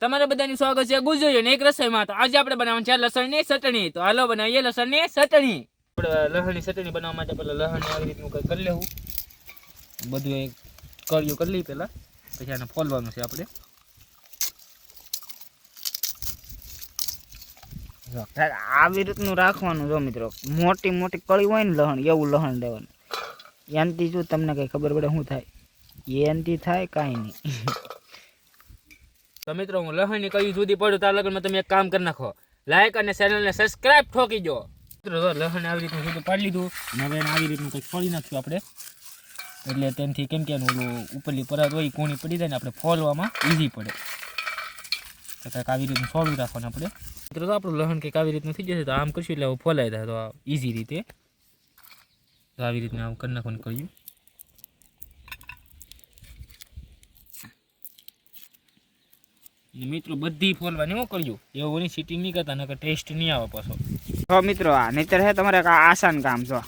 તમારે બધાનું સ્વાગત છે ગુજોયો ને એક રસોઈમાં. તો આજે આપણે બનાવવાનું છે લસણની ચટણી. તો હાલો બનાવીએ લસણની ચટણી. આપણે લસણની ચટણી બનાવવા માટે પહેલા લસણ આવી રીતનું કંઈક કરી લેવું. બધું એક કળિયું કરી લઈએ પહેલા, પછી આને ફોલવાનું છે આપણે. આવી રીતનું રાખવાનું. જો મિત્રો, મોટી મોટી કળી હોય ને લહણ, એવું લહણ લેવાનું. એનાથી શું તમને કઈ ખબર પડે શું થાય? એનાથી થાય કાંઈ નહીં. તો મિત્રો, હું લસણની કળી જુદી પડું તાર લગનમાં તમે એક કામ કરી નાખો, લાઈક અને ચેનલને સબસ્ક્રાઇબ ઠોકી દો. મિત્રો લસણ આવી રીતનું જુદું પાડી લીધું. હવે આવી રીતનું કંઈક ફોલી નાખ્યું આપણે, એટલે તેનાથી કેમ કે ઓલું ઉપરલી પરત હોય કોણી પડી જાય ને આપણે ફોલવામાં ઈઝી પડે. તો કંઈક આવી રીતનું ફોલું રાખવાનું આપણે. મિત્રો તો આપણું લસણ કંઈક આવી રીતનું થઈ જશે. તો આમ કરશું એટલે ફોલાઈ થાય તો ઈઝી રીતે. તો આવી રીતનું આમ કરી નાખવાનું કર્યું. મિત્રો બધી ફોલવાની હું કર્યું એવું નહીં, સીટિંગ નહીં કરતા, નકર ટેસ્ટ નહીં આવે પાછો. જો મિત્રો, આ નહીતર હે તમારે આસાન કામ. જો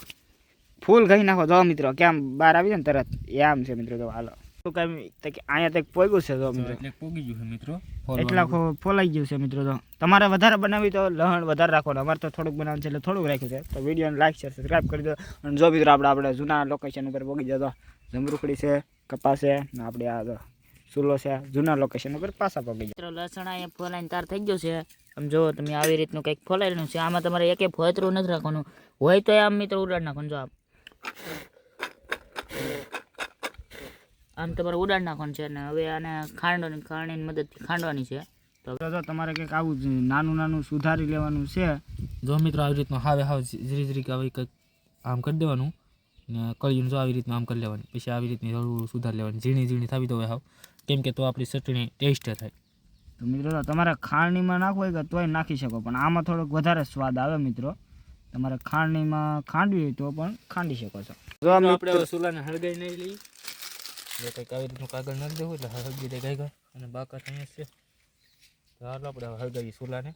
ફૂલ ઘઈ નાખો. જો મિત્રો, કેમ બહાર આવી જાય ને તરત એમ છે મિત્રો. જો હાલો અહીંયા તક પોગ્યું છે. જો મિત્રો, એટલે પોગી ગયું છે મિત્રો, એટલા ફોલાઈ ગયું છે મિત્રો. જો તમારે વધારે બનાવી તો લહણ વધારે રાખવાનું. અમારે તો થોડુંક બનાવવાનું છે એટલે થોડુંક રાખ્યું છે. તો વિડીયોને લાઈક શેર સબસ્ક્રાઈબ કરી દો. અને જો મિત્રો, આપણે જૂના લોકેશન ઉપર પોગી જતો. જમરૂખડી છે, કપાસ છે ને આપણે આ ચૂલો છે, જૂના લોકેશન ઉપર પાછા પગી જાય. મિત્રો લસણ અહીંયા ફોલાઈને તાર થઈ ગયો છે. આમ જો તમે આવી રીતનું કંઈક ફોલાયેલું છે. આમાં તમારે એકે ફોતરું નથી રાખવાનું. હોય તો આમ મિત્રો ઉડાડ નાખવાનું. જો આમ તમારે ઉડાડ નાખવાનું છે. ને હવે આને ખાંડની મદદથી ખાંડવાની છે. તો જો તમારે કંઈક આવું નાનું નાનું સુધારી લેવાનું છે. જો મિત્રો આવી રીતનું હાવે જરી જરી આવી કંઈક આમ કરી દેવાનું ને કળીને જો આવી રીતનું આમ કરી લેવાની. પછી આવી રીતની થોડું સુધાર લેવાની, ઝીણી ઝીણી થવી તો હોય હાવ, કેમ કે તો આપણી ચટણી ટેસ્ટ થાય. તો મિત્રો તમારે ખાંડણીમાં નાખવું હોય કે તોય નાખી શકો, પણ આમાં થોડોક વધારે સ્વાદ આવે મિત્રો. તમારે ખાંડણીમાં ખાંડવી હોય તો પણ ખાંડી શકો છો. જો આપણે ચૂલાને હળગાઈ નહીં લઈએ, જો કંઈક આવી રીતનું કાગળ નાખી દેવું એટલે હળગી દે ગાય અને બાકાત અહીંયા છે. તો હાલો આપણે હળગાવીએ ચૂલાને.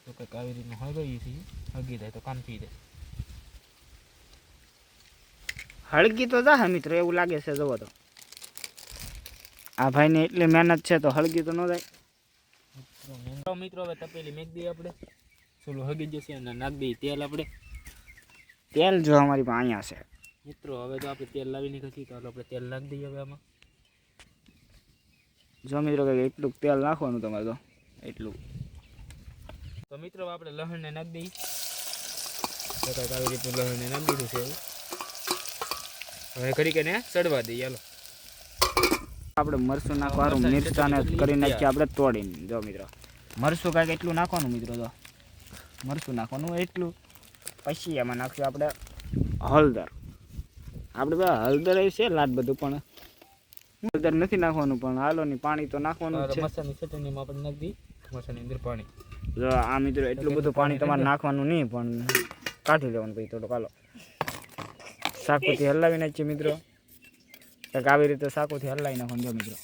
તો કંઈક આવી રીતનું હળગાવીએ છીએ, હળગી જાય તો કામ થઈ જાય. હળગી તો જા મિત્રો, એવું લાગે છે. જુઓ તો આ ભાઈને એટલી મહેનત છે તો હળગી તો ન જાય. મિત્રો હવે તપેલી મેક દઈએ આપણે, ચૂલો હળગી જશે અને નાખી દઈએ તેલ આપણે. તેલ જો અમારી પાસે અહીંયા છે મિત્રો. હવે તો આપણે તેલ લાવી નીકળી, તો આપણે તેલ નાખી દઈએ હવે આમાં. જો મિત્રો કંઈક એટલું તેલ નાખવાનું તમારે. તો એટલું. તો મિત્રો આપણે લસણને નાખી દઈએ. તો કંઈક આવી રીતનું લસણને નાખી દીધું છે. હવે ઘડી કરીને ચડવા દઈએ. હાલો આપણે મરચું નાખવાનું, મિરચાને કરી નાખીએ આપણે તોડીને. જો મિત્રો, મરચું કાંઈક એટલું નાખવાનું મિત્રો. જો મરચું નાખવાનું એટલું. પછી એમાં નાખ્યું આપણે હળદર. આપણે હળદર એ છે લાટ બધું, પણ હળદર નથી નાખવાનું. પણ હાલો ની પાણી તો નાખવાનું છે. મરચાની ચટણીમાં આપણે નાખી દઈએ મરચાની અંદર પાણી. જો આ મિત્રો એટલું બધું પાણી તમારે નાખવાનું નહીં, પણ કાઢી લેવાનું પછી થોડુંક. હાલો શાકોથી હલાવી નાખીએ મિત્રો. કંઈક આવી રીતે શાકોથી હલાવી નાખવાનું. જો મિત્રો,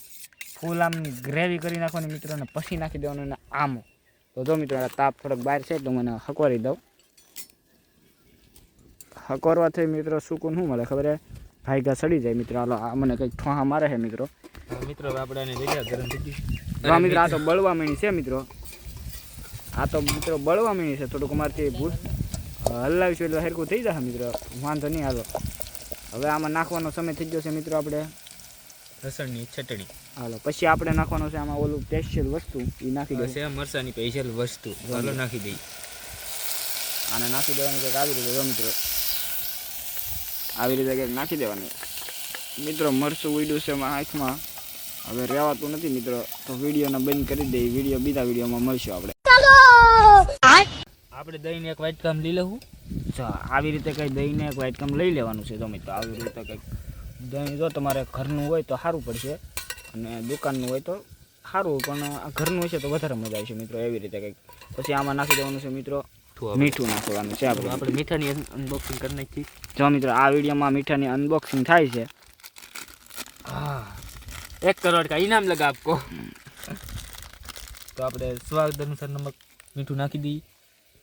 ફૂલ આમ ગ્રેવી કરી નાખવાની મિત્રો, ને પછી નાખી દેવાનું. ને આમ તો જો મિત્રો, તાપ થોડોક બહાર છે એટલે મને હકોરી દઉં. હકોરવાથી મિત્રો સુકૂન શું મળે ખબર? ભાઈગા સડી જાય મિત્રો. હાલો આ મને કંઈક ઠોહા મારે છે મિત્રો. મિત્રો આપણે આને લઈ ગરમ થઈ ગયું મિત્રો. આ તો બળવા મીણી છે મિત્રો. આ તો મિત્રો બળવા મીણી છે. થોડુંક અમારથી ભૂલ હલાવીશું એટલે હરખું થઈ જશે મિત્રો, વાંધો નહીં. હાલો હવે આમાં નાખવાનો સમય થઈ ગયો છે મિત્રો. આપણે લસણની ચટણી. હાલો પછી આપણે નાખવાનું છે આમાં ઓલું સ્પેશિયલ વસ્તુ, એ નાખી દે છે. મરચાની સ્પેશિયલ વસ્તુ. હાલો નાખી દઈએ. આને નાખી દેવાની કંઈક આવી રીતે. જો મિત્રો, આવી રીતે કંઈક નાખી દેવાની મિત્રો. મરચું ઉડ્યું છે એમાં આંખમાં, હવે રહેવાતું નથી મિત્રો. તો વિડીયોને બંધ કરી દઈએ. વિડીયો બીજા વિડીયોમાં મળશું આપણે. આપણે દહીંને એક વાટકામ લઈ લેવું. જો આવી રીતે કંઈ દહીંને એક વાટકામ લઈ લેવાનું છે. તો મિત્રો આવી રીતે કંઈક દહીં જો તમારે ઘરનું હોય તો સારું પડશે, અને દુકાનનું હોય તો સારું, પણ આ ઘરનું હશે તો વધારે મજા આવશે મિત્રો. એવી રીતે કંઈક પછી આમાં નાખી દેવાનું છે મિત્રો. મીઠું નાખવાનું છે. આપણે મીઠાની અનબોક્સિંગ કરી નાખી. જો મિત્રો, આ વિડીયોમાં મીઠાની અનબોક્સિંગ થાય છે. હા, 1 કરોડ કા ઇનામ લગા આપકો. તો આપણે સ્વાદ અનુસાર નમક મીઠું નાખી દઈએ.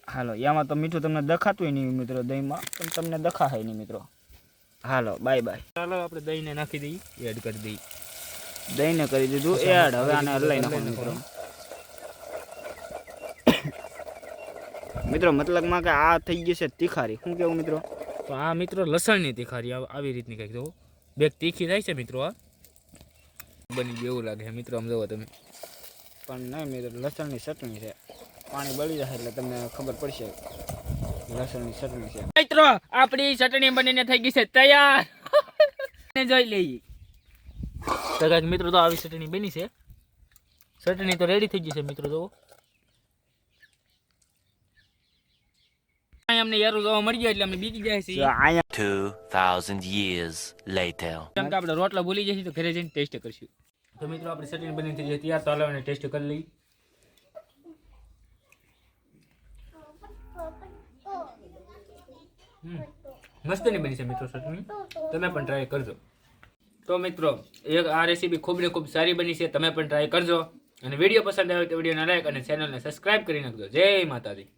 હાલો એમાં તો મીઠું તમને દેખાતું નહીં મિત્રો, દહીંમાં પણ તમને દેખાય નહીં મિત્રો. હાલો બાય બાય. ચાલો આપણે દહીંને નાખી દઈએ, એડ કરી દઈએ. દહીંને કરી દીધું એડ. હવે આને હલાઈ નાખવાનું મિત્રો. મિત્રો મતલબમાં કે આ થઈ ગઈ છે તીખારી. શું કેવું મિત્રો? તો આ મિત્રો લસણની તીખારી આવી રીતની કંઈક જોવો. બેગ તીખી થાય છે મિત્રો. આ બની ગયું એવું લાગે છે મિત્રો. આમ જોવો તમે. પણ નહીં મિત્રો, લસણની ચટણી છે. પાણી બળી જાય એટલે તમને ખબર પડશે લસણની ચટણી છે. મિત્રો આપણી ચટણી બનીને થઈ ગઈ છે તૈયાર. જોઈ લઈએ તો કાંઈક મિત્રો. તો આવી ચટણી બની છે. ચટણી તો રેડી થઈ ગઈ છે મિત્રો. જોવો અમને યારું જોવા મળી ગયા એટલે અમને બીજી જાય છે. અહીંયા 2000 years later. કેમ કે આપણે રોટલા ભૂલી જઈએ તો ઘરે જઈને ટેસ્ટ કરશું. તો મિત્રો આપણી ચટણી બની થઈ જાય તૈયાર. તો હાલો એને ટેસ્ટ કરી લઈએ. મસ્તની બની છે મિત્રો ચટણી. તમે પણ ટ્રાય કરજો. તો મિત્રો આ રેસીપી ખૂબ ને ખૂબ સારી બની છે. તમે પણ ટ્રાય કરજો. અને વિડીયો પસંદ આવે તો વિડીયોને લાઈક અને ચેનલને સબસ્ક્રાઇબ કરી નાખજો. જય માતાજી.